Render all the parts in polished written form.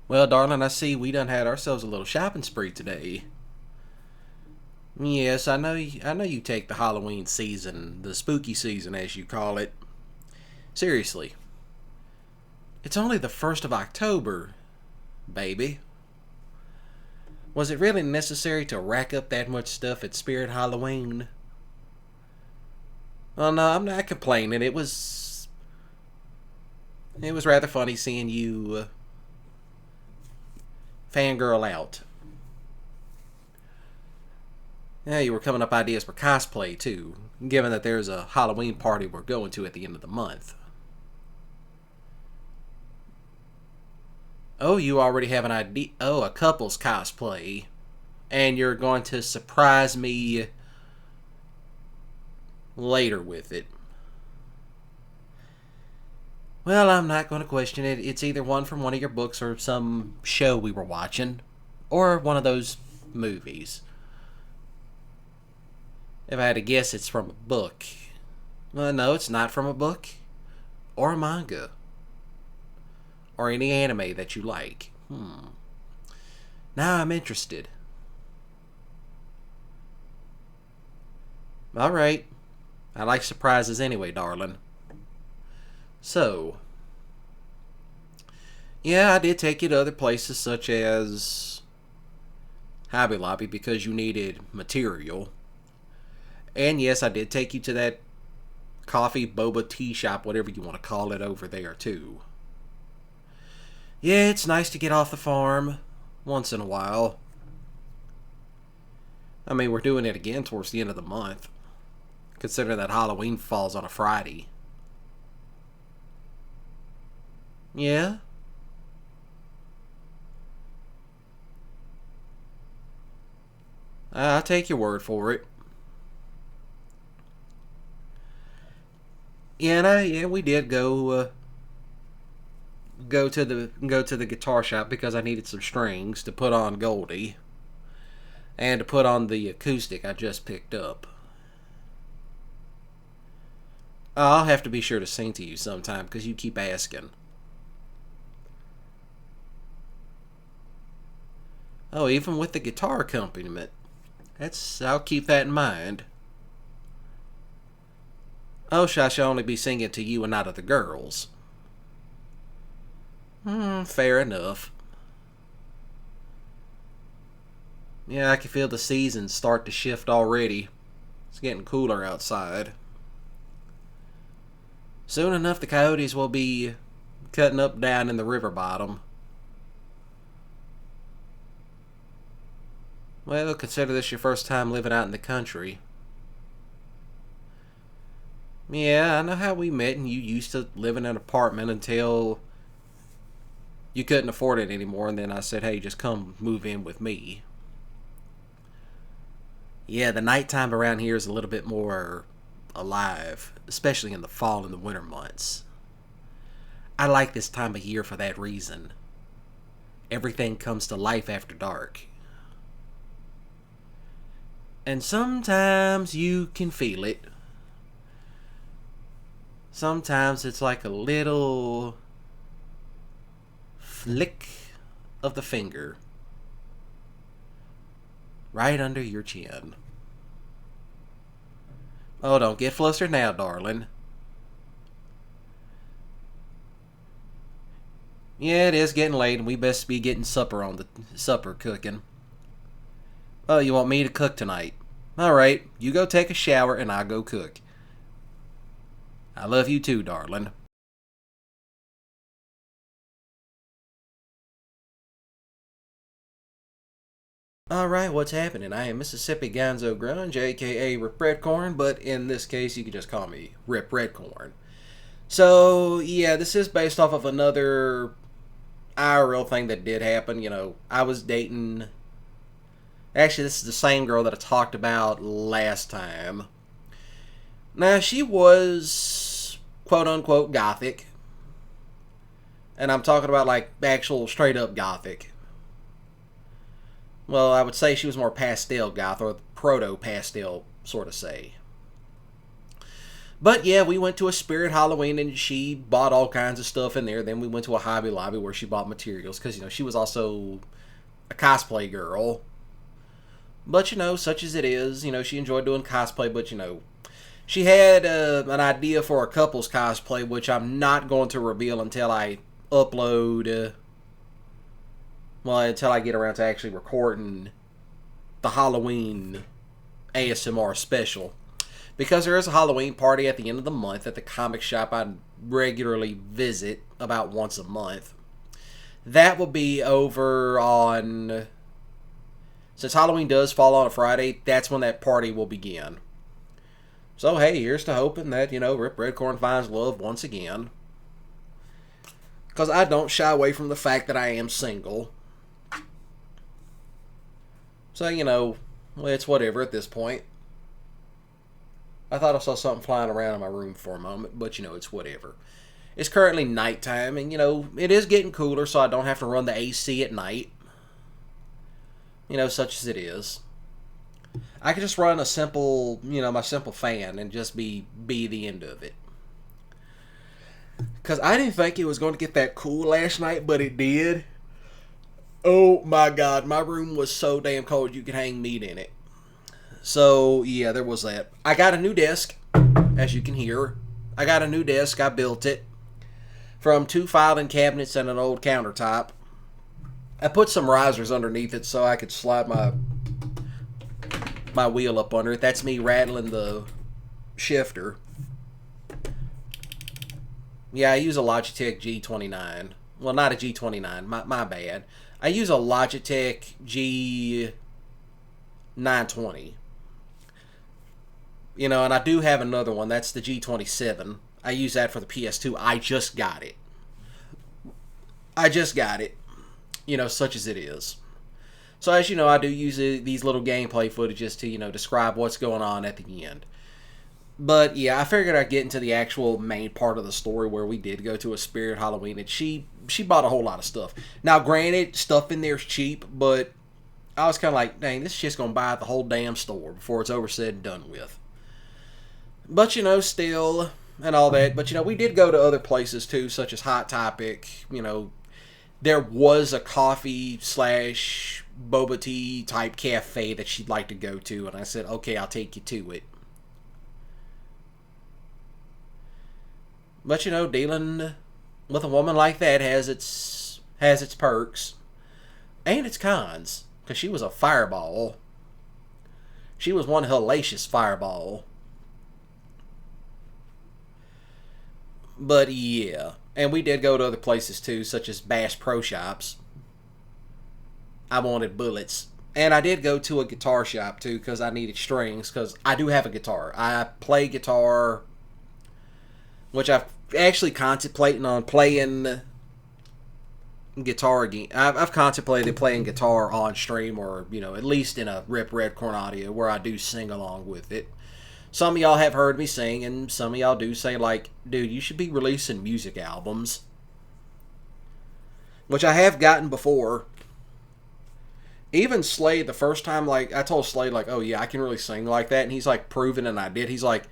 Well, darling, I see we done had ourselves a little shopping spree today. Yes, I know. I know you take the Halloween season, the spooky season, as you call it, seriously. It's only the 1st of October, baby. Was it really necessary to rack up that much stuff at Spirit Halloween? Well, no, I'm not complaining. It was rather funny seeing you fangirl out. Yeah, you were coming up ideas for cosplay too, given that there's a Halloween party we're going to at the end of the month. Oh, you already have an idea. Oh, a couple's cosplay. And you're going to surprise me later with it. Well, I'm not going to question it. It's either one from one of your books or some show we were watching, or one of those movies. If I had to guess, it's from a book. Well, no, it's not from a book, or a manga, or any anime that you like. Now I'm interested. Alright. I like surprises anyway, darling. So, yeah, I did take you to other places such as Hobby Lobby because you needed material. And yes, I did take you to that coffee boba tea shop, whatever you want to call it, over there too. Yeah, it's nice to get off the farm once in a while. I mean, we're doing it again towards the end of the month, considering that Halloween falls on a Friday. Yeah? I'll take your word for it. Yeah, we did go to the guitar shop because I needed some strings to put on Goldie and to put on the acoustic I just picked up. I'll have to be sure to sing to you sometime because you keep asking. Oh, even with the guitar accompaniment. I'll keep that in mind. Oh, I shall only be singing to you and not to the girls. Fair enough. Yeah, I can feel the seasons start to shift already. It's getting cooler outside. Soon enough, the coyotes will be cutting up down in the river bottom. Well, consider this your first time living out in the country. Yeah, I know how we met, and you used to live in an apartment until you couldn't afford it anymore, and then I said, hey, just come move in with me. Yeah, the nighttime around here is a little bit more alive, especially in the fall and the winter months. I like this time of year for that reason. Everything comes to life after dark. And sometimes you can feel it. Sometimes it's like a little flick of the finger right under your chin. Oh, don't get flustered now, darling. Yeah, it is getting late, and we best be getting supper cooking. Oh, you want me to cook tonight? Alright, you go take a shower and I'll go cook. I love you too, darling. Alright, what's happening? I am Mississippi Gonzo Grunge, aka Rip RedCorn, but in this case you can just call me Rip RedCorn. So, yeah, this is based off of another IRL thing that did happen. I was dating. Actually, this is the same girl that I talked about last time. Now, she was quote unquote gothic. And I'm talking about like actual straight up gothic. Well, I would say she was more pastel goth, or proto pastel, sort of say. But yeah, we went to a Spirit Halloween and she bought all kinds of stuff in there. Then we went to a Hobby Lobby where she bought materials because, she was also a cosplay girl. But, such as it is, she enjoyed doing cosplay, but, she had an idea for a couple's cosplay, which I'm not going to reveal until I upload, until I get around to actually recording the Halloween ASMR special. Because there is a Halloween party at the end of the month at the comic shop I regularly visit about once a month. That will be over on... Since Halloween does fall on a Friday, that's when that party will begin. So, hey, here's to hoping that, Rip RedCorn finds love once again. Because I don't shy away from the fact that I am single. So, it's whatever at this point. I thought I saw something flying around in my room for a moment, but, it's whatever. It's currently nighttime, and, it is getting cooler, so I don't have to run the AC at night. Such as it is. I could just run a simple, my simple fan and just be the end of it. Because I didn't think it was going to get that cool last night, but it did. Oh my god, my room was so damn cold you could hang meat in it. So, yeah, there was that. I got a new desk, as you can hear. I got a new desk. I built it from 2 filing cabinets and an old countertop. I put some risers underneath it so I could slide my wheel up under it. That's me rattling the shifter. Yeah, I use a Logitech G29. Well, not a G29. My bad. I use a Logitech G920. And I do have another one. That's the G27. I use that for the PS2. I just got it. Such as it is. So as you know, I do use these little gameplay footages to, describe what's going on at the end. But yeah, I figured I'd get into the actual main part of the story where we did go to a Spirit Halloween and she bought a whole lot of stuff. Now granted, stuff in there's cheap, but I was kind of like, dang, this shit's going to buy the whole damn store before it's over said and done with. But still, and all that. But we did go to other places too, such as Hot Topic. There was a coffee / boba tea type cafe that she'd like to go to, and I said, okay, I'll take you to it. But dealing with a woman like that has its perks and its cons, because she was a fireball. She was one hellacious fireball. But yeah, and we did go to other places too, such as Bass Pro Shops. I wanted bullets. And I did go to a guitar shop too, because I needed strings, because I do have a guitar. I play guitar, which I've actually contemplating on playing guitar again. I've contemplated playing guitar on stream, or at least in a Rip RedCorn audio where I do sing along with it. Some of y'all have heard me sing, and some of y'all do say, like, dude, you should be releasing music albums. Which I have gotten before. Even Slade, the first time, like, I told Slade, like, oh yeah, I can really sing like that. And he's like, proving, and I did. He's like,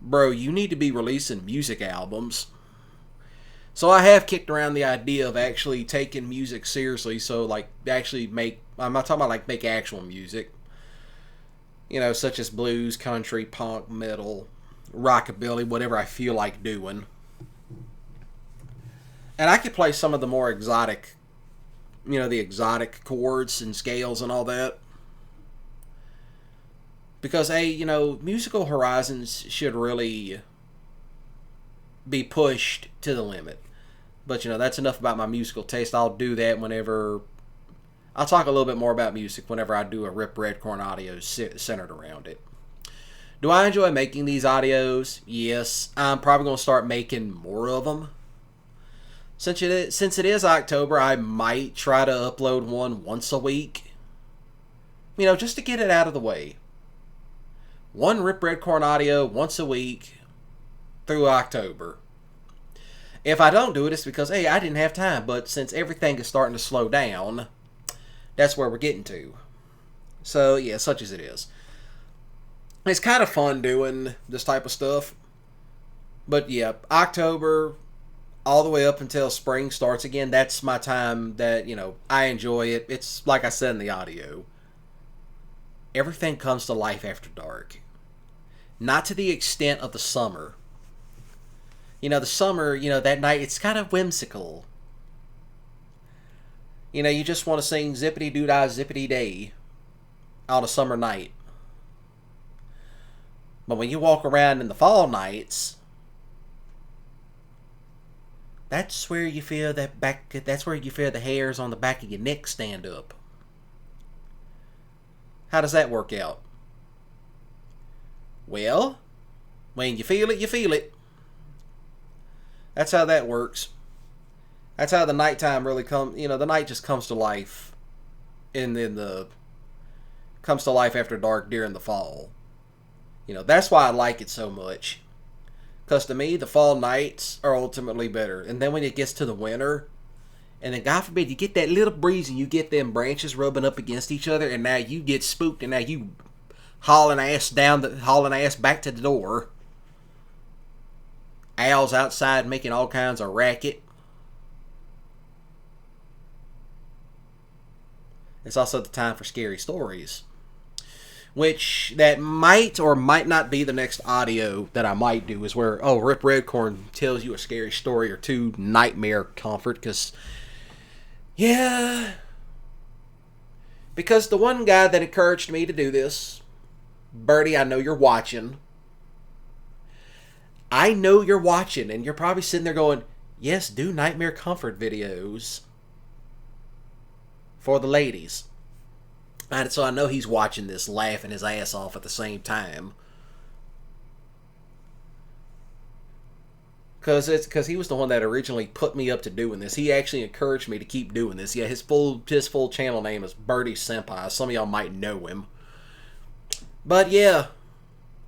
bro, you need to be releasing music albums. So I have kicked around the idea of actually taking music seriously. So, like, actually I'm not talking about, like, make actual music. Such as blues, country, punk, metal, rockabilly, whatever I feel like doing. And I could play some of the more exotic, the exotic chords and scales and all that. Because, hey, musical horizons should really be pushed to the limit. But, that's enough about my musical taste. I'll do that whenever... I'll talk a little bit more about music whenever I do a Rip RedCorn audio centered around it. Do I enjoy making these audios? Yes. I'm probably going to start making more of them. Since it is October, I might try to upload one once a week. Just to get it out of the way. One Rip RedCorn audio once a week through October. If I don't do it, it's because, hey, I didn't have time. But since everything is starting to slow down... That's where we're getting to. So, yeah, such as it is. It's kind of fun doing this type of stuff. But yeah, October all the way up until spring starts again, that's my time that, I enjoy it. It's like I said in the audio. Everything comes to life after dark. Not to the extent of the summer. The summer, that night, it's kind of whimsical. You just want to sing Zippity Doo Dah Zippity Day on a summer night. But when you walk around in the fall nights, that's where you feel that's where you feel the hairs on the back of your neck stand up. How does that work out? Well, when you feel it, you feel it. That's how that works. That's how the nighttime really comes. The night just comes to life, and then comes to life after dark during the fall. That's why I like it so much. Because to me, the fall nights are ultimately better. And then when it gets to the winter, and then God forbid, you get that little breeze and you get them branches rubbing up against each other, and now you get spooked, and now you hauling ass back to the door. Owls outside making all kinds of racket. It's also the time for scary stories. Which that might or might not be the next audio that I might do, is where, Rip RedCorn tells you a scary story or two, nightmare comfort, because the one guy that encouraged me to do this, Birdie, I know you're watching. I know you're watching, and you're probably sitting there going, yes, do nightmare comfort videos for the ladies. And so I know he's watching this, laughing his ass off at the same time. Because he was the one that originally put me up to doing this. He actually encouraged me to keep doing this. Yeah, his full channel name is Birdie Senpai. Some of y'all might know him. But yeah.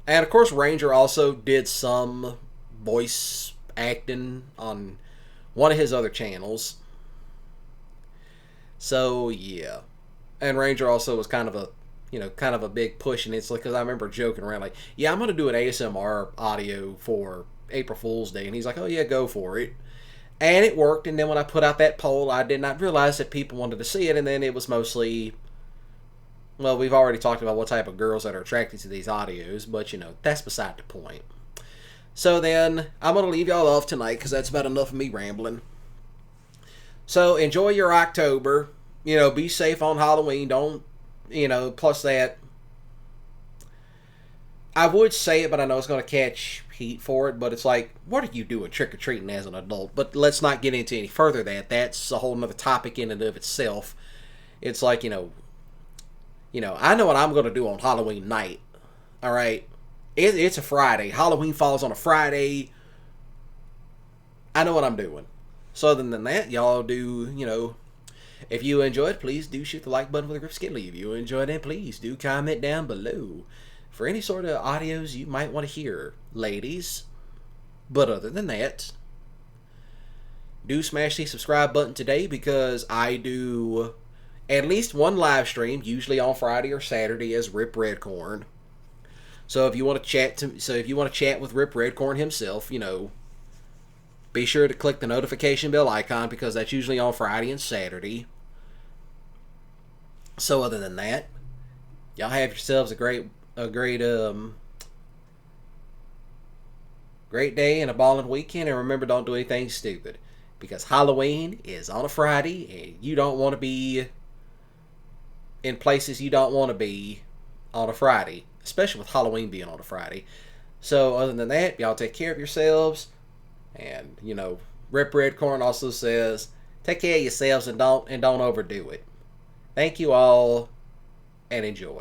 And of course Ranger also did some voice acting on one of his other channels. So yeah. And Ranger also was kind of a big push, and it's like, because I remember joking around like, yeah, I'm going to do an ASMR audio for April Fool's Day, and he's like, oh yeah, go for it. And it worked, and then when I put out that poll, I did not realize that people wanted to see it, and then it was mostly, well, we've already talked about what type of girls that are attracted to these audios, but that's beside the point. So then, I'm going to leave y'all off tonight, because that's about enough of me rambling. So enjoy your October. Be safe on Halloween. Don't, plus that, I would say it, but I know it's going to catch heat for it, but it's like, what are you doing trick-or-treating as an adult? But let's not get into any further that's a whole nother topic in and of itself. It's like, I know what I'm going to do on Halloween night. All right? It's a Friday. Halloween falls on a Friday. I know what I'm doing. So other than that, y'all do, if you enjoyed, please do shoot the like button with a grip skittle. If you enjoyed it, please do comment down below for any sort of audios you might want to hear, ladies. But other than that, do smash the subscribe button today, because I do at least one live stream, usually on Friday or Saturday, as Rip RedCorn. So if you want to chat with Rip RedCorn himself, be sure to click the notification bell icon, because that's usually on Friday and Saturday. So other than that, y'all have yourselves a great day and a balling weekend. And remember, don't do anything stupid, because Halloween is on a Friday, and you don't want to be in places you don't want to be on a Friday, especially with Halloween being on a Friday. So other than that, y'all take care of yourselves. And Rip RedCorn also says, take care of yourselves and don't overdo it. Thank you all, and enjoy.